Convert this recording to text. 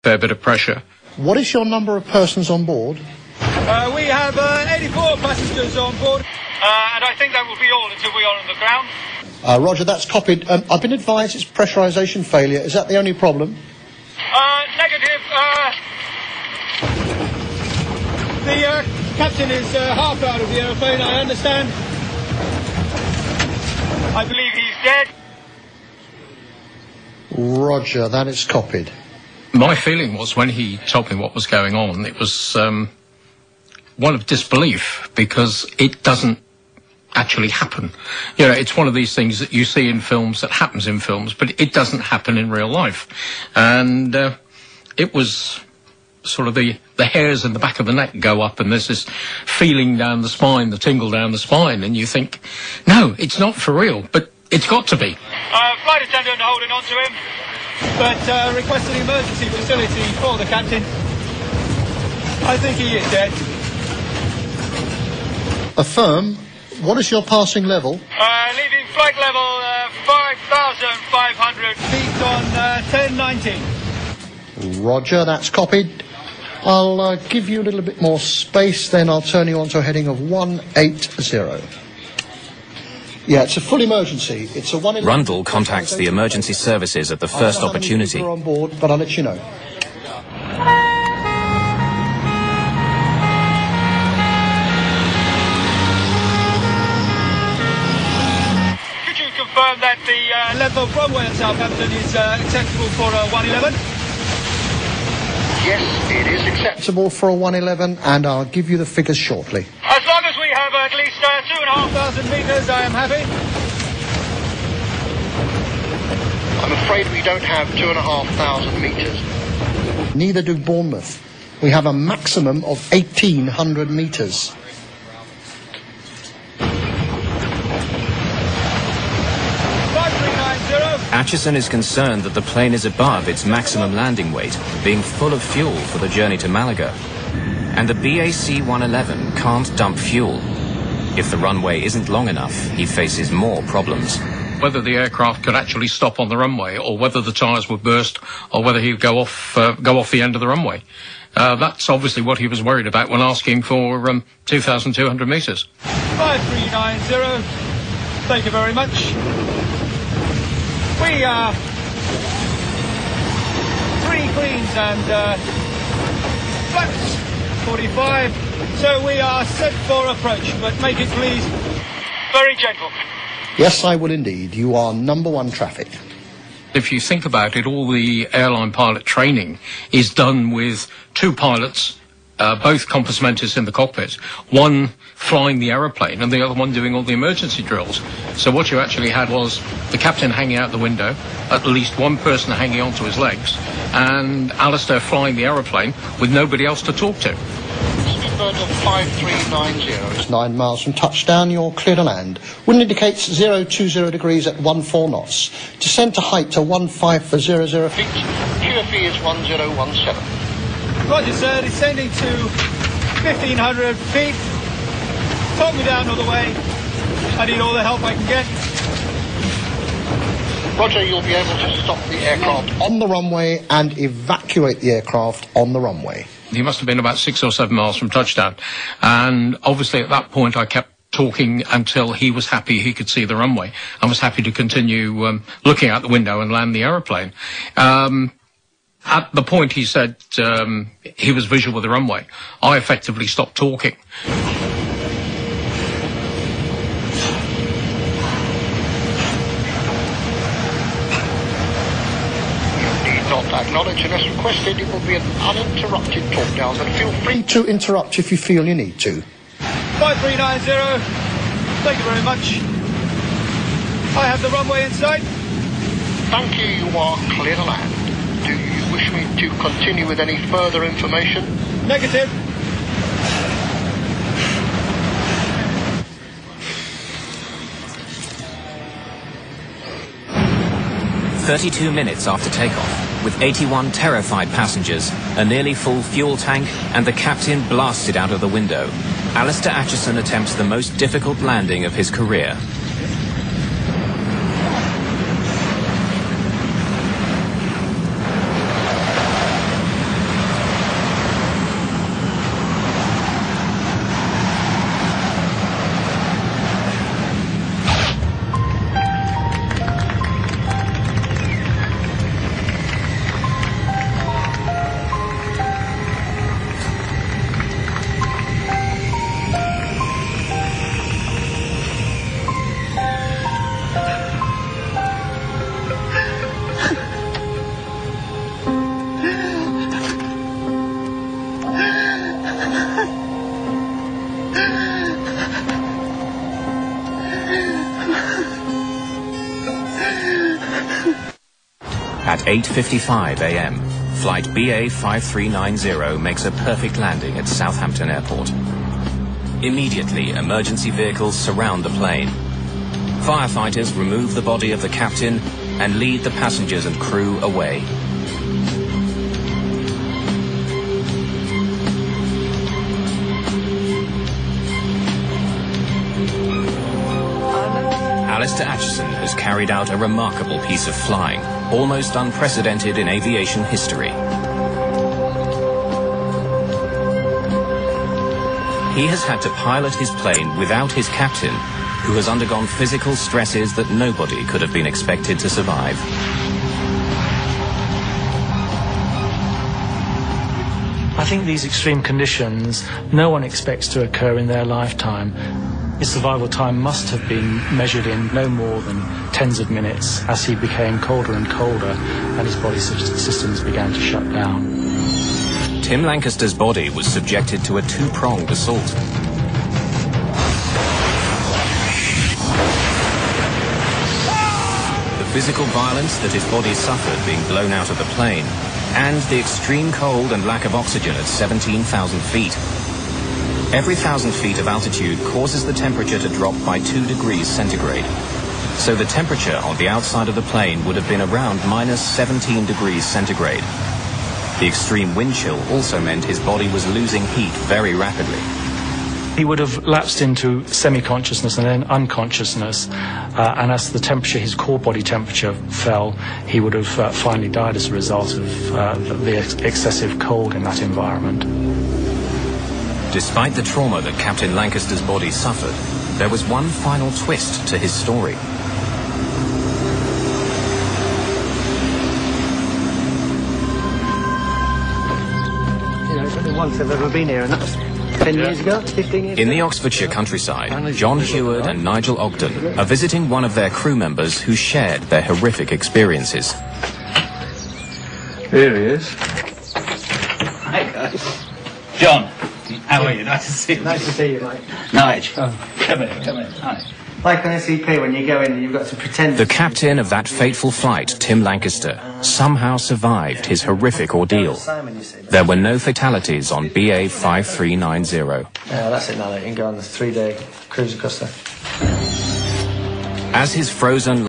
fair bit of pressure. What is your number of persons on board? We have 84 passengers on board, and I think that will be all until we are on the ground. Roger, that's copied. I've been advised it's pressurisation failure. Is that the only problem? Negative. The captain is half out of the aeroplane, I understand. I believe he's dead. Roger, that is copied. My feeling was, when he told me what was going on, it was one of disbelief, because it doesn't actually happen. You know, it's one of these things that you see in films, that happens in films, but it doesn't happen in real life. And it was sort of the hairs in the back of the neck go up, and there's this feeling down the spine, the tingle down the spine, and you think, no, it's not for real, but it's got to be. Flight attendant holding on to him, but requesting emergency facility for the captain. I think he is dead. Affirm. What is your passing level? Leaving flight level 5,500 feet on 1090. Roger, that's copied. I'll give you a little bit more space, then I'll turn you on to a heading of 180. Yeah, it's a full emergency. It's a 111. Rundle contacts the emergency services at the first opportunity. People are on board, but I'll let you know. Could you confirm that the length of runway at Southampton is acceptable for a 111? Yes, it is acceptable for a 111, and I'll give you the figures shortly. As long as we have at least 2,500 metres, I am happy. I'm afraid we don't have 2,500 metres. Neither do Bournemouth. We have a maximum of 1,800 metres. Acheson is concerned that the plane is above its maximum landing weight, being full of fuel for the journey to Malaga. And the BAC 111 can't dump fuel. If the runway isn't long enough, he faces more problems. Whether the aircraft could actually stop on the runway, or whether the tyres would burst, or whether he'd go off the end of the runway. That's obviously what he was worried about when asking for 2,200 metres. 5390. Thank you very much. We are 3 greens and flaps 45, so we are set for approach, but make it please very gentle. Yes, I will indeed. You are number 1 traffic. If you think about it, all the airline pilot training is done with 2 pilots, both compass mentors in the cockpit, one flying the aeroplane and the other one doing all the emergency drills. So what you actually had was the captain hanging out the window, at least one person hanging onto his legs, and Alistair flying the aeroplane with nobody else to talk to. Speedbird of 5390. It's 9 miles from touchdown. You're clear to land. Wind indicates 020 degrees at 14 knots. Descent to height to 15400 feet. QFE is 1017. Roger, sir. Descending to 1,500 feet. Talk me down all the way. I need all the help I can get. Roger, you'll be able to stop the aircraft on the runway and evacuate the aircraft on the runway. He must have been about 6 or 7 miles from touchdown. And obviously at that point I kept talking until he was happy he could see the runway and was happy to continue looking out the window and land the aeroplane. At the point he said he was visual with the runway, I effectively stopped talking. Acknowledge unless requested. It will be an uninterrupted talk down, but feel free to interrupt if you feel you need to. 5390. Thank you very much. I have the runway in sight. Thank you. You are clear to land. Do you wish me to continue with any further information? Negative. "32 minutes after takeoff, with 81 terrified passengers, a nearly full fuel tank, and the captain blasted out of the window, Alistair Acheson attempts the most difficult landing of his career. 8:55 a.m., flight BA 5390 makes a perfect landing at Southampton Airport. Immediately, emergency vehicles surround the plane. Firefighters remove the body of the captain and lead the passengers and crew away. Alistair Acheson has carried out a remarkable piece of flying, almost unprecedented in aviation history. He has had to pilot his plane without his captain, who has undergone physical stresses that nobody could have been expected to survive. I think these extreme conditions no one expects to occur in their lifetime. His survival time must have been measured in no more than tens of minutes as he became colder and colder and his body systems began to shut down. Tim Lancaster's body was subjected to a two-pronged assault. The physical violence that his body suffered being blown out of the plane, and the extreme cold and lack of oxygen at 17,000 feet. Every 1,000 feet of altitude causes the temperature to drop by 2 degrees centigrade. So the temperature on the outside of the plane would have been around minus 17 degrees centigrade. The extreme wind chill also meant his body was losing heat very rapidly. He would have lapsed into semi-consciousness and then unconsciousness, and as the temperature, his core body temperature fell, he would have finally died as a result of the excessive cold in that environment. Despite the trauma that Captain Lancaster's body suffered, there was one final twist to his story. You know, it's only once I've ever been here, and that's 10 years ago, 15 years ago. In the Oxfordshire countryside, John Heward and Nigel Ogden are visiting one of their crew members who shared their horrific experiences. Here he is. Hi, guys. John. How are you? Nice to see you. Nice to see you, mate. Nige. Oh. Come here. Hi. Like on SCP, when you go in, you've got to pretend... The captain of that fateful flight, Tim Lancaster, somehow survived his horrific ordeal. There were no fatalities on BA 5390. Yeah, that's it now. You can go on the 3-day cruise across there. As his frozen